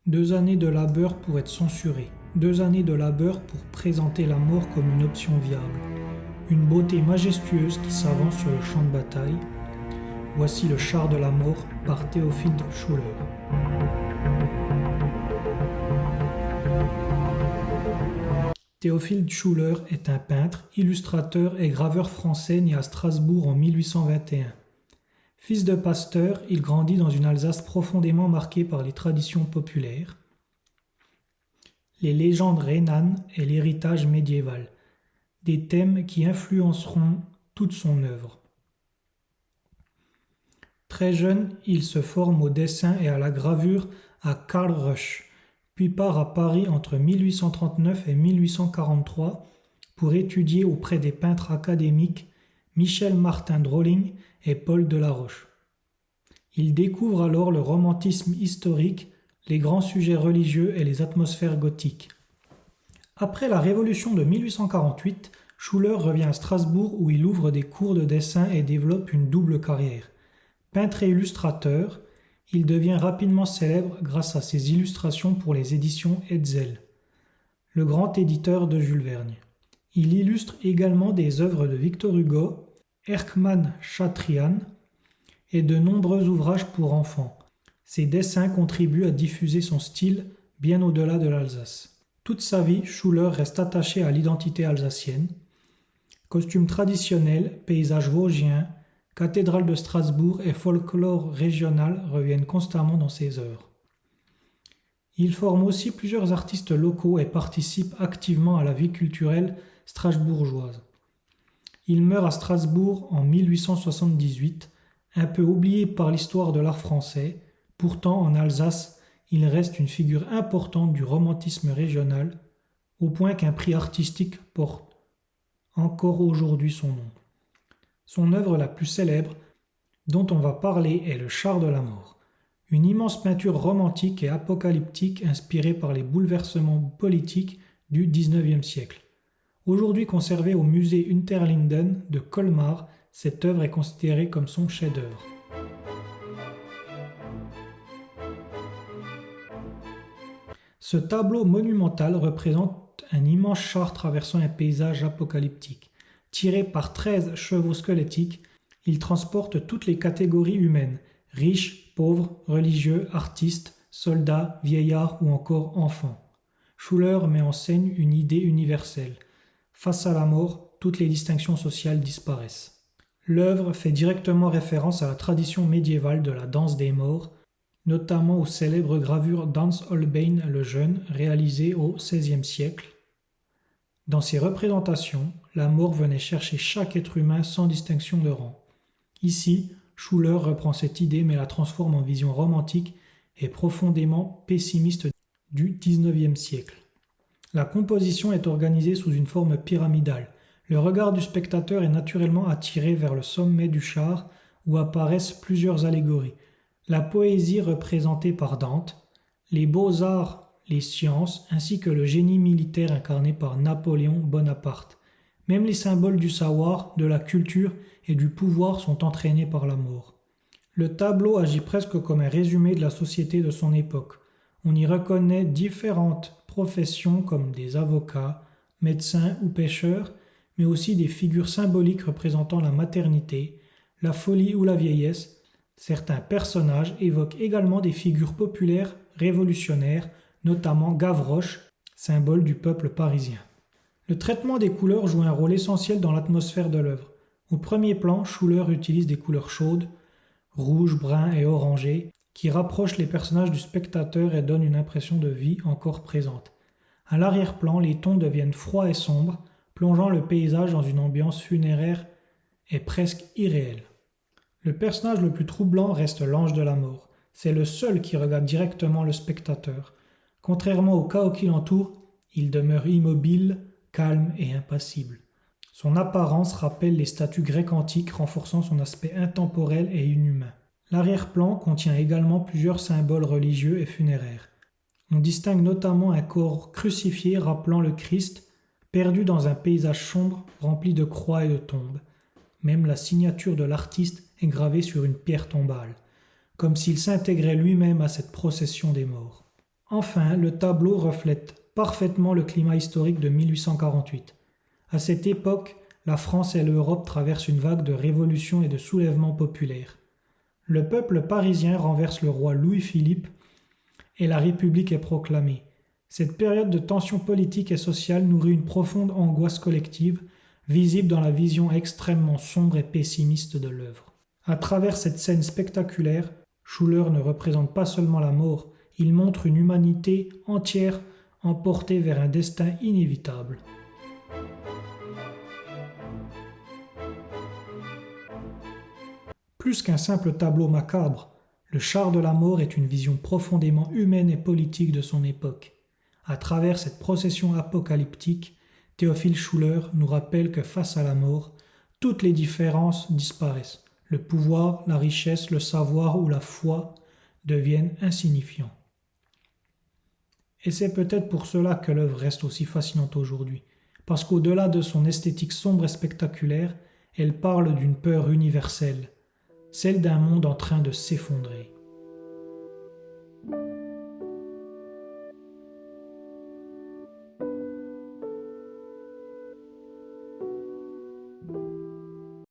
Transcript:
2 années de labeur pour être censuré. 2 années de labeur pour présenter la mort comme une option viable. Une beauté majestueuse qui s'avance sur le champ de bataille. Voici le char de la mort par Théophile Schuler. Théophile Schuler est un peintre, illustrateur et graveur français né à Strasbourg en 1821. Fils de pasteur, il grandit dans une Alsace profondément marquée par les traditions populaires, les légendes rhénanes et l'héritage médiéval, des thèmes qui influenceront toute son œuvre. Très jeune, il se forme au dessin et à la gravure à Karlsruhe, puis part à Paris entre 1839 et 1843 pour étudier auprès des peintres académiques Michel Martin Drolling et Paul Delaroche. Il découvre alors le romantisme historique, les grands sujets religieux et les atmosphères gothiques. Après la Révolution de 1848, Schuler revient à Strasbourg où il ouvre des cours de dessin et développe une double carrière. Peintre et illustrateur, il devient rapidement célèbre grâce à ses illustrations pour les éditions Hetzel, le grand éditeur de Jules Verne. Il illustre également des œuvres de Victor Hugo, Erckmann Chatrian et de nombreux ouvrages pour enfants. Ses dessins contribuent à diffuser son style bien au-delà de l'Alsace. Toute sa vie, Schuler reste attaché à l'identité alsacienne. Costumes traditionnels, paysages vosgiens, cathédrale de Strasbourg et folklore régional reviennent constamment dans ses œuvres. Il forme aussi plusieurs artistes locaux et participe activement à la vie culturelle strasbourgeoise. Il meurt à Strasbourg en 1878, un peu oublié par l'histoire de l'art français. Pourtant, en Alsace, il reste une figure importante du romantisme régional, au point qu'un prix artistique porte encore aujourd'hui son nom. Son œuvre la plus célèbre, dont on va parler, est le char de la mort, une immense peinture romantique et apocalyptique inspirée par les bouleversements politiques du XIXe siècle. Aujourd'hui conservée au musée Unterlinden de Colmar, cette œuvre est considérée comme son chef-d'œuvre. Ce tableau monumental représente un immense char traversant un paysage apocalyptique. Tiré par 13 chevaux squelettiques, il transporte toutes les catégories humaines, riches, pauvres, religieux, artistes, soldats, vieillards ou encore enfants. Schuler met en scène une idée universelle. Face à la mort, toutes les distinctions sociales disparaissent. L'œuvre fait directement référence à la tradition médiévale de la danse des morts, notamment aux célèbres gravures d'Hans Holbein le Jeune réalisées au XVIe siècle. Dans ces représentations, la mort venait chercher chaque être humain sans distinction de rang. Ici, Schuler reprend cette idée mais la transforme en vision romantique et profondément pessimiste du XIXe siècle. La composition est organisée sous une forme pyramidale. Le regard du spectateur est naturellement attiré vers le sommet du char où apparaissent plusieurs allégories. La poésie représentée par Dante, les beaux-arts, les sciences, ainsi que le génie militaire incarné par Napoléon Bonaparte. Même les symboles du savoir, de la culture et du pouvoir sont entraînés par la mort. Le tableau agit presque comme un résumé de la société de son époque. On y reconnaît différentes professions comme des avocats, médecins ou pêcheurs, mais aussi des figures symboliques représentant la maternité, la folie ou la vieillesse. Certains personnages évoquent également des figures populaires révolutionnaires, notamment Gavroche, symbole du peuple parisien. Le traitement des couleurs joue un rôle essentiel dans l'atmosphère de l'œuvre. Au premier plan, Schuler utilise des couleurs chaudes, rouge, brun et orangé, qui rapprochent les personnages du spectateur et donnent une impression de vie encore présente. À l'arrière-plan, les tons deviennent froids et sombres, plongeant le paysage dans une ambiance funéraire et presque irréelle. Le personnage le plus troublant reste l'ange de la mort. C'est le seul qui regarde directement le spectateur. Contrairement au chaos qui l'entoure, il demeure immobile, calme et impassible. Son apparence rappelle les statues grecques antiques, renforçant son aspect intemporel et inhumain. L'arrière-plan contient également plusieurs symboles religieux et funéraires. On distingue notamment un corps crucifié rappelant le Christ, perdu dans un paysage sombre rempli de croix et de tombes. Même la signature de l'artiste est gravée sur une pierre tombale, comme s'il s'intégrait lui-même à cette procession des morts. Enfin, le tableau reflète parfaitement le climat historique de 1848. À cette époque, la France et l'Europe traversent une vague de révolutions et de soulèvements populaires. Le peuple parisien renverse le roi Louis-Philippe et la République est proclamée. Cette période de tension politique et sociale nourrit une profonde angoisse collective, visible dans la vision extrêmement sombre et pessimiste de l'œuvre. À travers cette scène spectaculaire, Schuller ne représente pas seulement la mort, il montre une humanité entière emportée vers un destin inévitable. Plus qu'un simple tableau macabre, le char de la mort est une vision profondément humaine et politique de son époque. À travers cette procession apocalyptique, Théophile Schuller nous rappelle que face à la mort, toutes les différences disparaissent. Le pouvoir, la richesse, le savoir ou la foi deviennent insignifiants. Et c'est peut-être pour cela que l'œuvre reste aussi fascinante aujourd'hui, parce qu'au-delà de son esthétique sombre et spectaculaire, elle parle d'une peur universelle, celle d'un monde en train de s'effondrer.